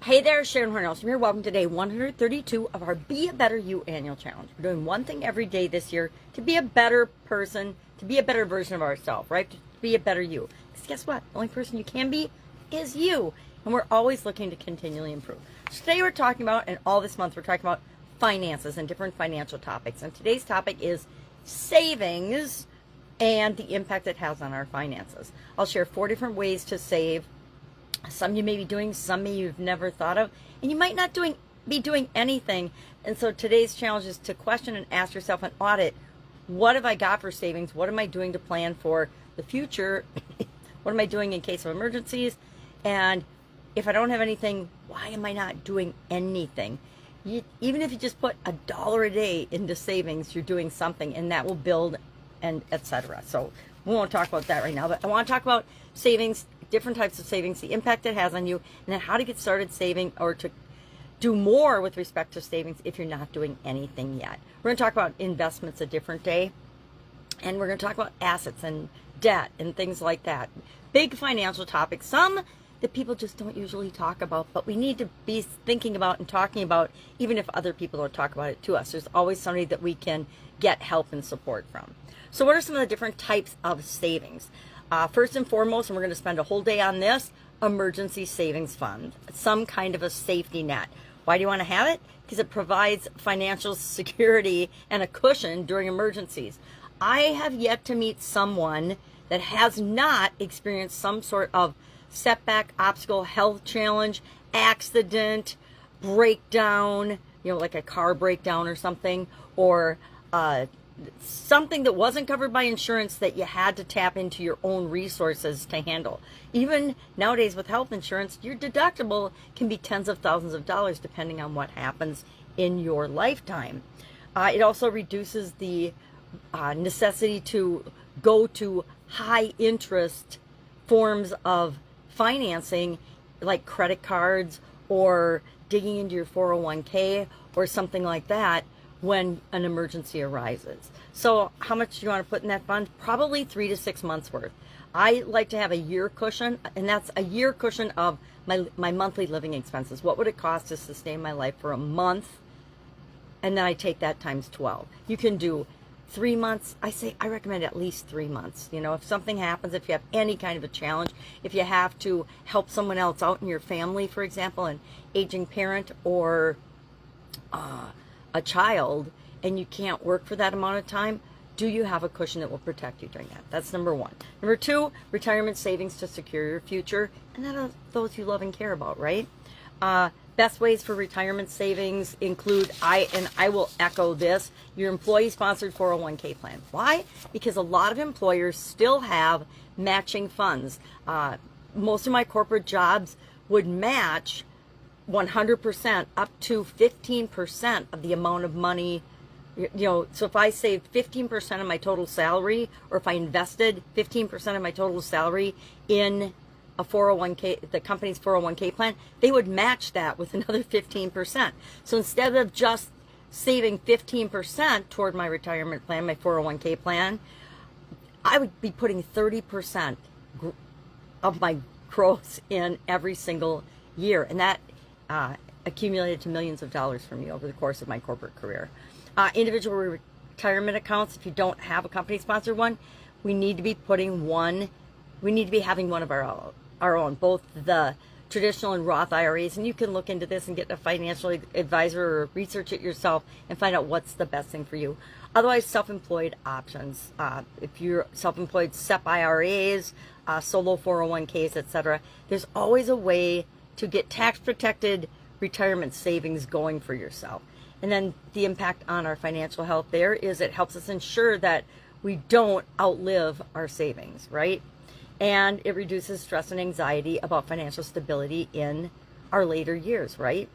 Hey there, Sharon Horne-Ellstrom here. Welcome to day 132 of our Be a Better You annual challenge. We're doing one thing every day this year to be a better person, to be a better version of ourselves, right? To be a better you. Because guess what? The only person you can be is you. And we're always looking to continually improve. So today we're talking about, and all this month we're talking about finances and different financial topics. And today's topic is savings and the impact it has on our finances. I'll share 4 different ways to save. Some you may be doing, some you've never thought of, and you might not be doing anything. And so today's challenge is to question and ask yourself an audit. What have I got for savings? What am I doing to plan for the future? What am I doing in case of emergencies? And if I don't have anything, why am I not doing anything? Even if you just put $1 a day into savings, you're doing something, and that will build, and etc. So we won't talk about that right now, but I want to talk about savings, different types of savings, the impact it has on you, and then how to get started saving or to do more with respect to savings if you're not doing anything yet. We're going to talk about investments a different day, and we're going to talk about assets and debt and things like that. Big financial topics, some that people just don't usually talk about, but we need to be thinking about and talking about, even if other people don't talk about it to us. There's always somebody that we can get help and support from. So what are some of the different types of savings? First and foremost, and we're going to spend a whole day on this, emergency savings fund, some kind of a safety net. Why do you want to have it? Because it provides financial security and a cushion during emergencies. I have yet to meet someone that has not experienced some sort of setback, obstacle, health challenge, accident, breakdown, like a car breakdown or something, or something that wasn't covered by insurance that you had to tap into your own resources to handle. Even nowadays with health insurance, your deductible can be tens of thousands of dollars depending on what happens in your lifetime. It also reduces the necessity to go to high interest forms of financing like credit cards or digging into your 401k or something like that when an emergency arises. So how much do you want to put in that fund? Probably 3 to 6 months worth. I like to have a year cushion, and that's a year cushion of my monthly living expenses. What would it cost to sustain my life for a month? And then I take that times 12. You can do 3 months. I recommend at least 3 months. If something happens, if you have any kind of a challenge, if you have to help someone else out in your family, for example, an aging parent or a child, and you can't work for that amount of time, do you have a cushion that will protect you during that? That's number 1. Number 2, retirement savings to secure your future, and that are those you love and care about, right? Best ways for retirement savings include, I will echo this, your employee-sponsored 401k plan. Why? Because a lot of employers still have matching funds. Most of my corporate jobs would match 100% up to 15% of the amount of money. So if I saved 15% of my total salary, or if I invested 15% of my total salary in a 401k, the company's 401k plan, they would match that with another 15%. So instead of just saving 15% toward my retirement plan, my 401k plan, I would be putting 30% of my growth in every single year. And that accumulated to millions of dollars for me over the course of my corporate career. Individual retirement accounts, if you don't have a company-sponsored one, we need to be having one of our own, both the traditional and Roth IRAs, and you can look into this and get a financial advisor or research it yourself and find out what's the best thing for you. Otherwise, self-employed options. If you're self-employed, SEP IRAs, solo 401ks, etc., there's always a way to get tax-protected retirement savings going for yourself. And then the impact on our financial health there is it helps us ensure that we don't outlive our savings, right? And it reduces stress and anxiety about financial stability in our later years, right?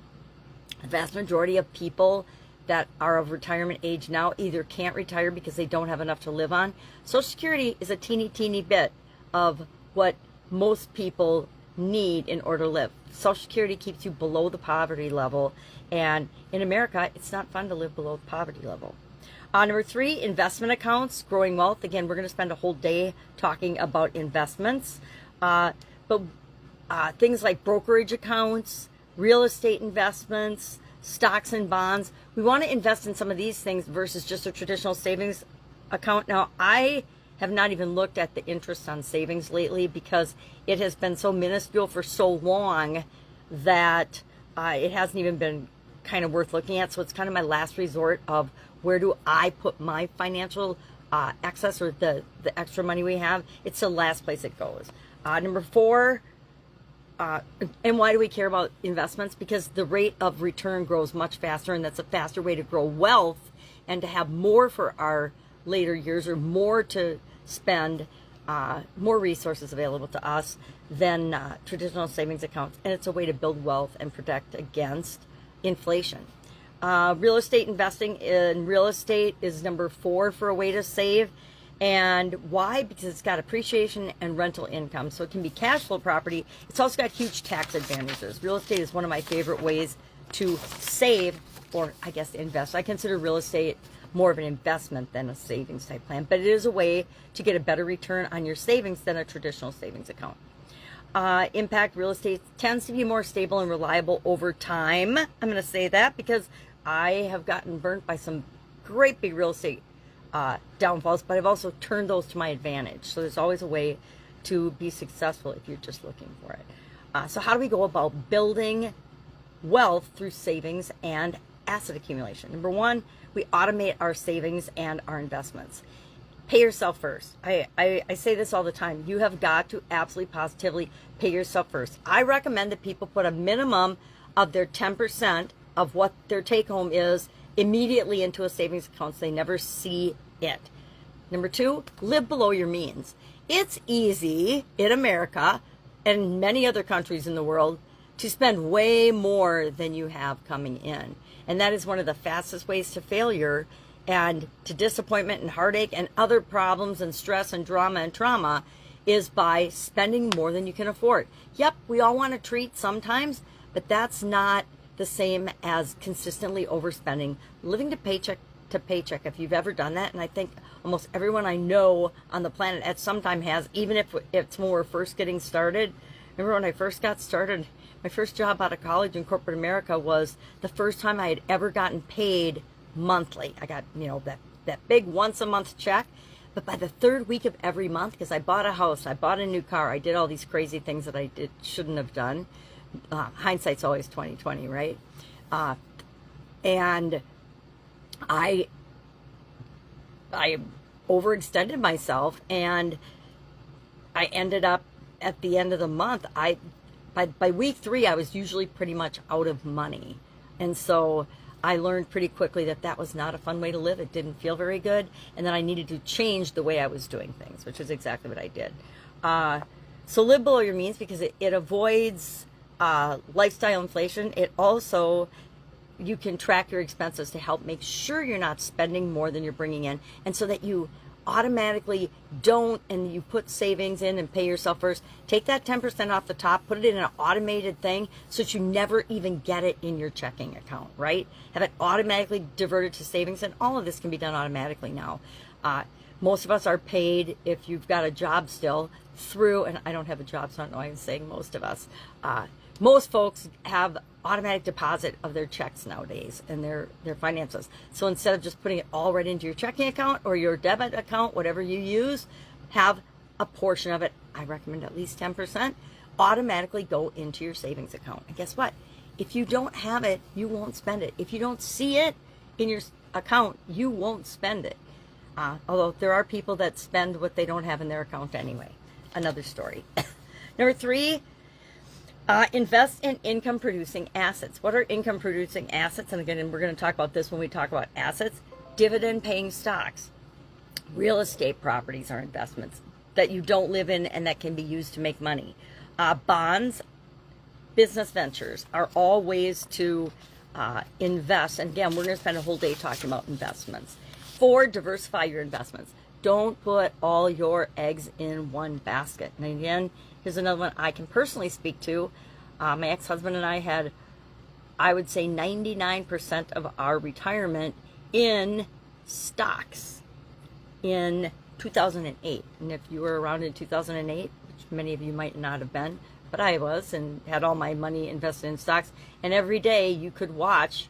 The vast majority of people that are of retirement age now either can't retire because they don't have enough to live on. Social Security is a teeny bit of what most people need in order to live. Social Security keeps you below the poverty level, and in America, it's not fun to live below the poverty level. Number 3, investment accounts, growing wealth. Again, we're going to spend a whole day talking about investments, but things like brokerage accounts, real estate investments, stocks and bonds. We want to invest in some of these things versus just a traditional savings account. Now, I have not even looked at the interest on savings lately because it has been so minuscule for so long that it hasn't even been kind of worth looking at. So it's kind of my last resort of where do I put my financial excess or the extra money we have. It's the last place it goes. Number 4, and why do we care about investments? Because the rate of return grows much faster, and that's a faster way to grow wealth and to have more for our later years, or more to spend, more resources available to us than traditional savings accounts. And it's a way to build wealth and protect against inflation. Real estate investing in real estate is number 4 for a way to save. And why? Because it's got appreciation and rental income. So it can be cash flow property. It's also got huge tax advantages. Real estate is one of my favorite ways to save, or I guess invest. I consider real estate more of an investment than a savings type plan, but it is a way to get a better return on your savings than a traditional savings account. Impact real estate tends to be more stable and reliable over time. I'm going to say that because I have gotten burnt by some great big real estate downfalls, but I've also turned those to my advantage. So there's always a way to be successful if you're just looking for it. So how do we go about building wealth through savings and asset accumulation? Number 1, we automate our savings and our investments. Pay yourself first. I say this all the time. You have got to absolutely positively pay yourself first. I recommend that people put a minimum of their 10% of what their take home is immediately into a savings account so they never see it. Number 2, live below your means. It's easy in America and many other countries in the world to spend way more than you have coming in. And that is one of the fastest ways to failure and to disappointment and heartache and other problems and stress and drama and trauma, is by spending more than you can afford. Yep, we all want a treat sometimes, but that's not the same as consistently overspending, living to paycheck, if you've ever done that. And I think almost everyone I know on the planet at some time has, even if it's when we're first getting started. Remember when I first got started, my first job out of college in corporate America was the first time I had ever gotten paid monthly. I got, that big once a month check. But by the 3rd week of every month, because I bought a house, I bought a new car, I did all these crazy things that I shouldn't have done. Hindsight's always 20/20, right? And I overextended myself, and I ended up at the end of the month, by week 3, I was usually pretty much out of money. And so I learned pretty quickly that was not a fun way to live. It didn't feel very good. And then I needed to change the way I was doing things, which is exactly what I did. So live below your means because it avoids lifestyle inflation. It also, you can track your expenses to help make sure you're not spending more than you're bringing in. And so that you automatically don't, and you put savings in and pay yourself first. Take that 10% off the top, put it in an automated thing so that you never even get it in your checking account, right? Have it automatically diverted to savings, and all of this can be done automatically now. Most of us are paid, if you've got a job still, through, and I don't have a job, so I don't know why I'm saying most of us. Most folks have automatic deposit of their checks nowadays and their finances. So instead of just putting it all right into your checking account or your debit account, whatever you use, have a portion of it, I recommend at least 10%, automatically go into your savings account. And guess what? If you don't have it, you won't spend it. If you don't see it in your account, you won't spend it. Although there are people that spend what they don't have in their account anyway. Another story. Number 3, invest in income-producing assets. What are income-producing assets? And again, we're going to talk about this when we talk about assets. Dividend-paying stocks. Real estate properties are investments that you don't live in and that can be used to make money. Bonds, business ventures are all ways to invest. And again, we're going to spend a whole day talking about investments. 4, diversify your investments. Don't put all your eggs in one basket. And again, here's another one I can personally speak to. My ex-husband and I had, I would say, 99% of our retirement in stocks in 2008. And if you were around in 2008, which many of you might not have been, but I was, and had all my money invested in stocks. And every day you could watch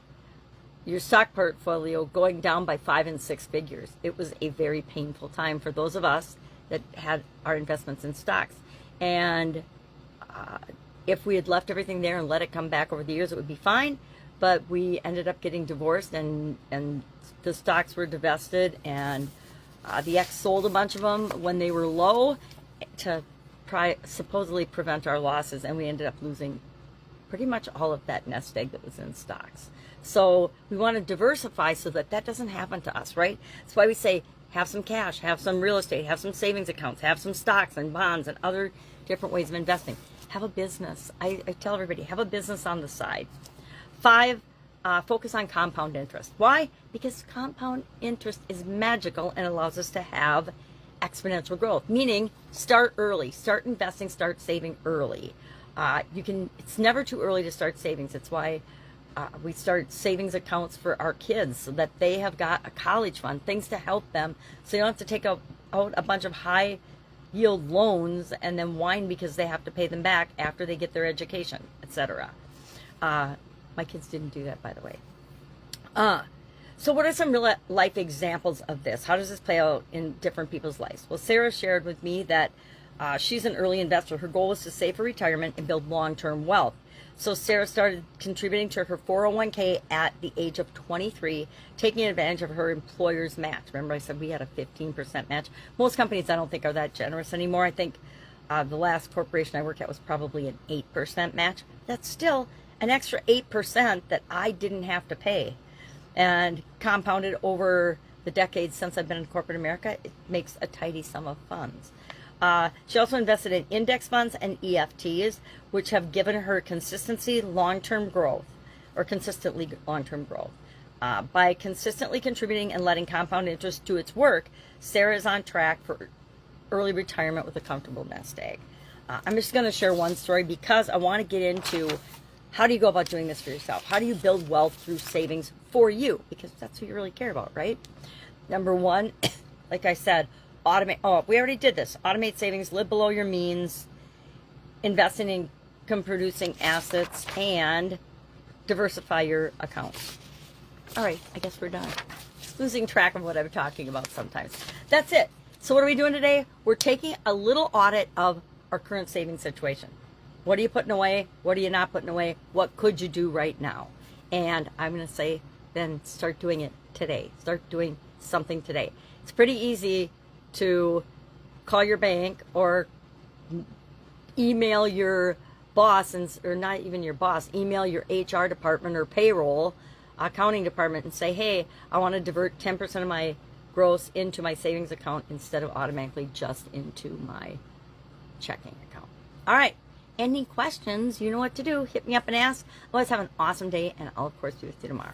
your stock portfolio going down by 5 and 6 figures. It was a very painful time for those of us that had our investments in stocks. And if we had left everything there and let it come back over the years, it would be fine. But we ended up getting divorced, and the stocks were divested, and the ex sold a bunch of them when they were low to supposedly prevent our losses, and we ended up losing pretty much all of that nest egg that was in stocks. So we want to diversify so that that doesn't happen to us, right? That's why we say have some cash, have some real estate, have some savings accounts, have some stocks and bonds and other different ways of investing. Have a business. I tell everybody, have a business on the side. 5, focus on compound interest. Why? Because compound interest is magical and allows us to have exponential growth, meaning start early, start investing, start saving early. It's never too early to start savings. It's why we start savings accounts for our kids so that they have got a college fund, things to help them, so you don't have to take out a bunch of high yield loans and then whine because they have to pay them back after they get their education, etc. My kids didn't do that, by the way. So what are some real life examples of this? How does this play out in different people's lives? Well, Sarah shared with me that she's an early investor. Her goal is to save for retirement and build long-term wealth. So Sarah started contributing to her 401k at the age of 23, taking advantage of her employer's match. Remember I said we had a 15% match? Most companies I don't think are that generous anymore. I think the last corporation I worked at was probably an 8% match. That's still an extra 8% that I didn't have to pay. And compounded over the decades since I've been in corporate America, it makes a tidy sum of funds. She also invested in index funds and EFTs, which have given her consistently long-term growth. By consistently contributing and letting compound interest do its work, Sarah is on track for early retirement with a comfortable nest egg. I'm just going to share one story because I want to get into how do you go about doing this for yourself? How do you build wealth through savings for you? Because that's what you really care about, right? Number 1, like I said, automate. Oh, we already did this. Automate savings, live below your means, invest in income-producing assets, and diversify your accounts. All right, I guess we're done. Losing track of what I'm talking about sometimes. That's it. So what are we doing today? We're taking a little audit of our current savings situation. What are you putting away? What are you not putting away? What could you do right now? And I'm going to say, then start doing it today. Start doing something today. It's pretty easy to call your bank or email your boss, or not even your boss, email your HR department or payroll, accounting department, and say, hey, I want to divert 10% of my gross into my savings account instead of automatically just into my checking account. All right. Any questions? You know what to do. Hit me up and ask. Let's have an awesome day, and I'll, of course, be with you tomorrow.